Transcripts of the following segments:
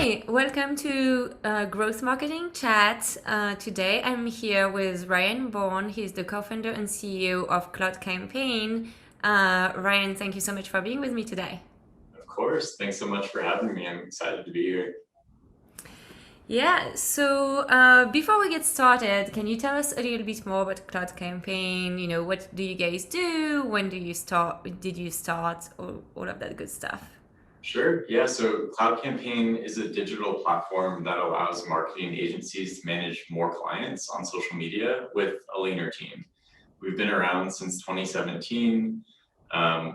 Hi, welcome to Growth Marketing Chat. Today I'm here with Ryan Bourne. He's the co-founder and CEO of Cloud Campaign. Ryan, thank you so much for being with me today. Of course. Thanks so much for having me. I'm excited to be here. Yeah, so before we get started, can you tell us a little bit more about Cloud Campaign? What do you guys do? When do you start? Did you start? All of that good stuff. Sure. Yeah. So Cloud Campaign is a digital platform that allows marketing agencies to manage more clients on social media with a leaner team. We've been around since 2017.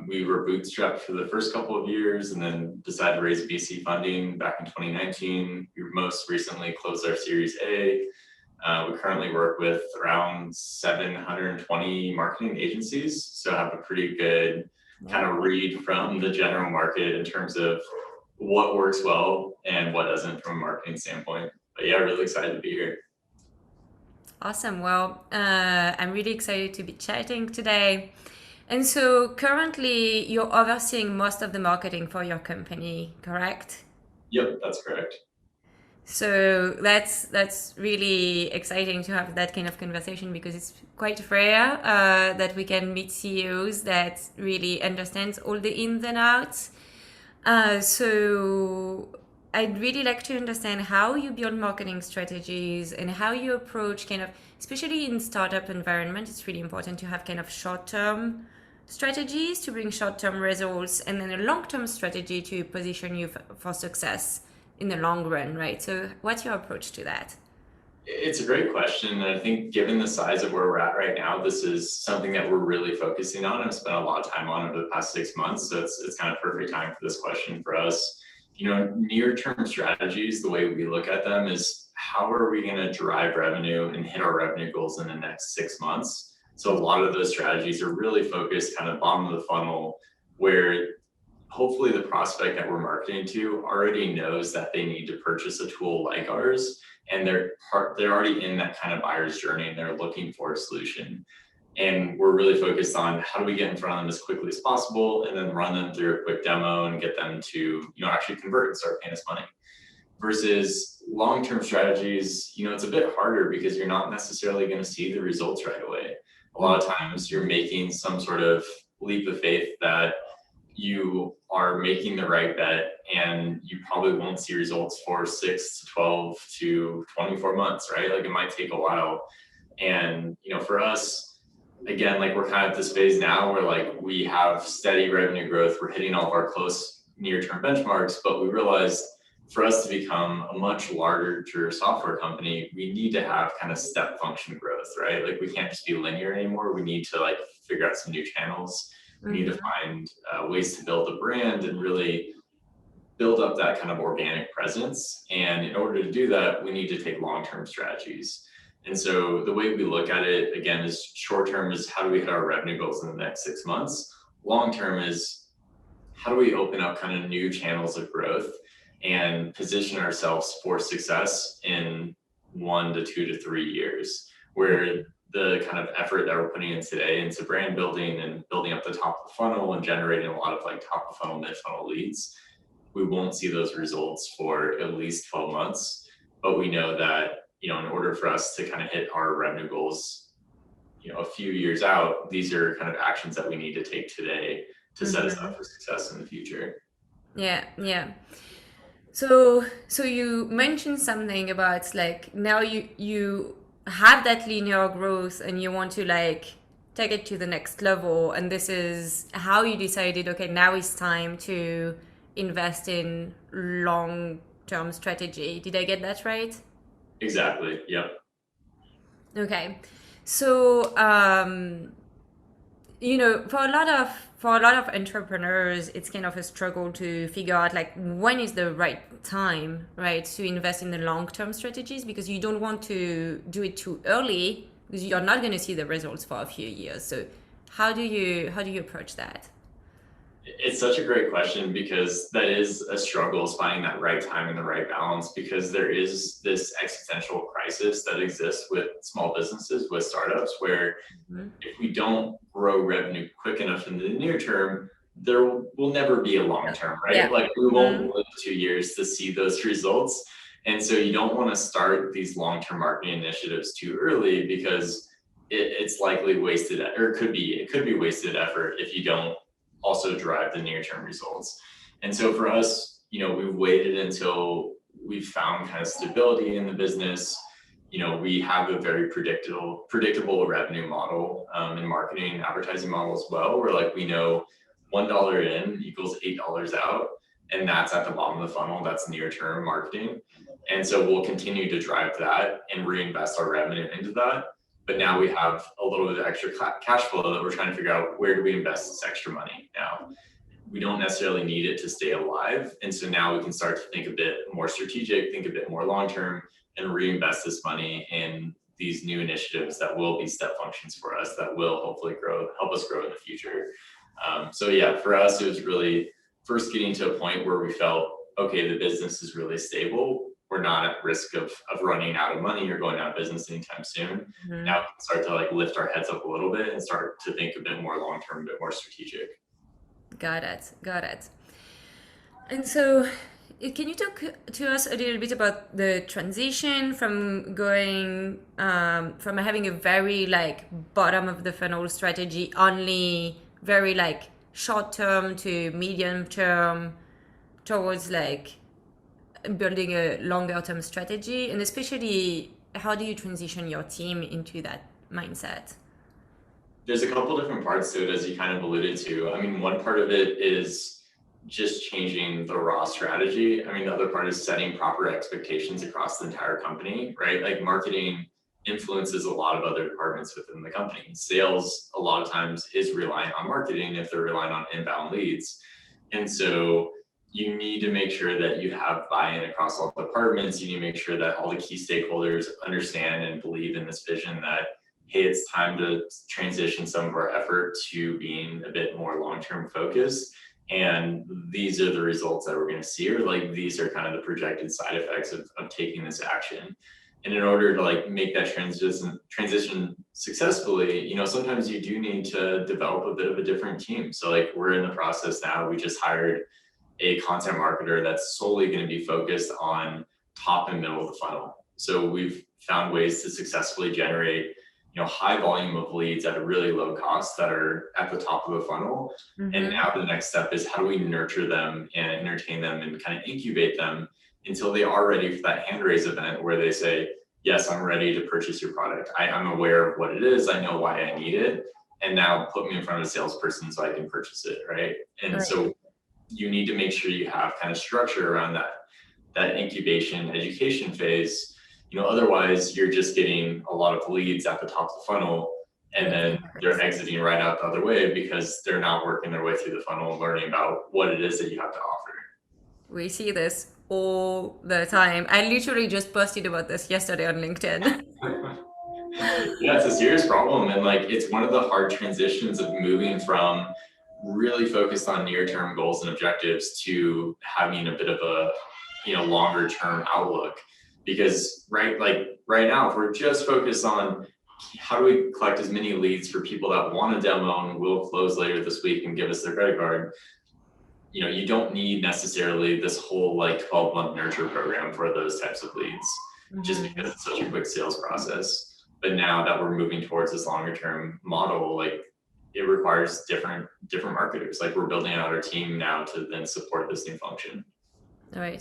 We were bootstrapped for the first couple of years and then decided to raise VC funding back in 2019. We most recently closed our Series A. We currently work with around 720 marketing agencies, so have a pretty good kind of read from the general market in terms of what works well and what doesn't from a marketing standpoint. But yeah, really excited to be here. Awesome. Well, I'm really excited to be chatting today. And so currently you're overseeing most of the marketing for your company, correct? Yep, that's correct. So that's really exciting to have that kind of conversation because it's quite rare that we can meet CEOs that really understands all the ins and outs. So I'd really like to understand how you build marketing strategies and how you approach kind of, especially in startup environment, it's really important to have kind of short-term strategies to bring short-term results and then a long-term strategy to position you for success in the long run, right? So what's your approach to that? It's a great question. And I think given the size of where we're at right now, this is something that we're really focusing on. I've spent a lot of time on over the past 6 months. So it's kind of perfect time for this question for us. Near-term strategies, the way we look at them is how are we going to drive revenue and hit our revenue goals in the next 6 months? So a lot of those strategies are really focused kind of bottom of the funnel, where hopefully the prospect that we're marketing to already knows that they need to purchase a tool like ours, and they're already in that kind of buyer's journey and they're looking for a solution. And we're really focused on how do we get in front of them as quickly as possible and then run them through a quick demo and get them to actually convert and start paying us money. Versus long-term strategies, it's a bit harder because you're not necessarily going to see the results right away. A lot of times you're making some sort of leap of faith that you are making the right bet and you probably won't see results for 6 to 12 to 24 months, right? Like it might take a while. And, for us, again, like we're kind of at this phase now where like we have steady revenue growth. We're hitting all of our close near-term benchmarks, but we realized for us to become a much larger software company, we need to have kind of step function growth, right? Like we can't just be linear anymore. We need to like figure out some new channels. We need to find ways to build a brand and really build up that kind of organic presence. And in order to do that, we need to take long-term strategies. And so the way we look at it, again, is short-term is how do we hit our revenue goals in the next 6 months? Long-term is how do we open up kind of new channels of growth and position ourselves for success in 1 to 2 to 3 years, where the kind of effort that we're putting in today into brand building and building up the top of the funnel and generating a lot of like top of funnel, mid funnel leads, we won't see those results for at least 12 months. But we know that, in order for us to kind of hit our revenue goals, a few years out, these are kind of actions that we need to take today to set us up for success in the future. Yeah, yeah. So you mentioned something about like now you have that linear growth and you want to like take it to the next level, and this is how you decided, okay, now it's time to invest in long-term strategy. Did I get that right? Exactly. Yep. Okay. So for a lot of entrepreneurs, it's kind of a struggle to figure out like when is the right time, right, to invest in the long-term strategies, because you don't want to do it too early because you're not going to see the results for a few years. So how do you approach that? It's such a great question because that is a struggle, is finding that right time and the right balance, because there is this existential crisis that exists with small businesses, with startups, where Mhm. if we don't grow revenue quick enough in the near term, there will never be a long term, right? Yeah. Like we won't live 2 years to see those results. And so you don't want to start these long-term marketing initiatives too early because it's likely wasted, or it could be wasted effort if you don't also drive the near-term results. And so for us, we've waited until we've found kind of stability in the business. We have a very predictable revenue model in marketing and advertising model as well, where like we know $1 in equals $8 out, and that's at the bottom of the funnel. That's near-term marketing. And so we'll continue to drive that and reinvest our revenue into that. But now we have a little bit of extra cash flow that we're trying to figure out, where do we invest this extra money now? We don't necessarily need it to stay alive. And so now we can start to think a bit more strategic, think a bit more long-term, and reinvest this money in these new initiatives that will be step functions for us, that will hopefully help us grow in the future. So yeah, for us, it was really first getting to a point where we felt, okay, the business is really stable. We're not at risk of running out of money or going out of business anytime soon. Now we can start to like lift our heads up a little bit and start to think a bit more long-term, a bit more strategic. Got it. And so, can you talk to us a little bit about the transition from going from having a very like bottom of the funnel strategy, only very like short term to medium term, towards like building a longer term strategy, and especially how do you transition your team into that mindset? There's a couple different parts to it, as you kind of alluded to. I mean, one part of it is just changing the raw strategy. I mean, the other part is setting proper expectations across the entire company, right? Like marketing influences a lot of other departments within the company. Sales, a lot of times, is relying on marketing if they're relying on inbound leads. And so you need to make sure that you have buy-in across all departments. You need to make sure that all the key stakeholders understand and believe in this vision that, hey, it's time to transition some of our effort to being a bit more long-term focused. And these are the results that we're going to see, or like these are kind of the projected side effects of taking this action. And in order to like make that transition successfully, sometimes you do need to develop a bit of a different team. So like we're in the process now, we just hired a content marketer that's solely going to be focused on top and middle of the funnel. So we've found ways to successfully generate high volume of leads at a really low cost that are at the top of the funnel. And now the next step is, how do we nurture them and entertain them and kind of incubate them until they are ready for that hand raise event where they say, yes, I'm ready to purchase your product. I'm aware of what it is. I know why I need it. And now put me in front of a salesperson so I can purchase it, right? And so you need to make sure you have kind of structure around that incubation education phase. Otherwise you're just getting a lot of leads at the top of the funnel, and then they're exiting right out the other way because they're not working their way through the funnel and learning about what it is that you have to offer. We see this all the time. I literally just posted about this yesterday on LinkedIn. Yeah, it's a serious problem. And like, it's one of the hard transitions of moving from really focused on near-term goals and objectives to having a bit of a, longer term outlook. Because right now, if we're just focused on how do we collect as many leads for people that want a demo and will close later this week and give us their credit card, you don't need necessarily this whole like 12-month nurture program for those types of leads, just because it's such a quick sales process. But now that we're moving towards this longer term model, like it requires different marketers. Like we're building out our team now to then support this new function. Right.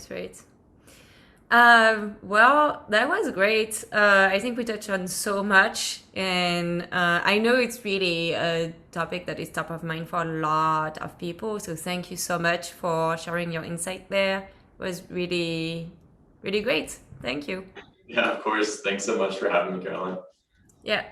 Well, that was great. I think we touched on so much, and I know it's really a topic that is top of mind for a lot of people. So thank you so much for sharing your insight there. It was really, really great. Thank you. Yeah, of course. Thanks so much for having me, Caroline. Yeah.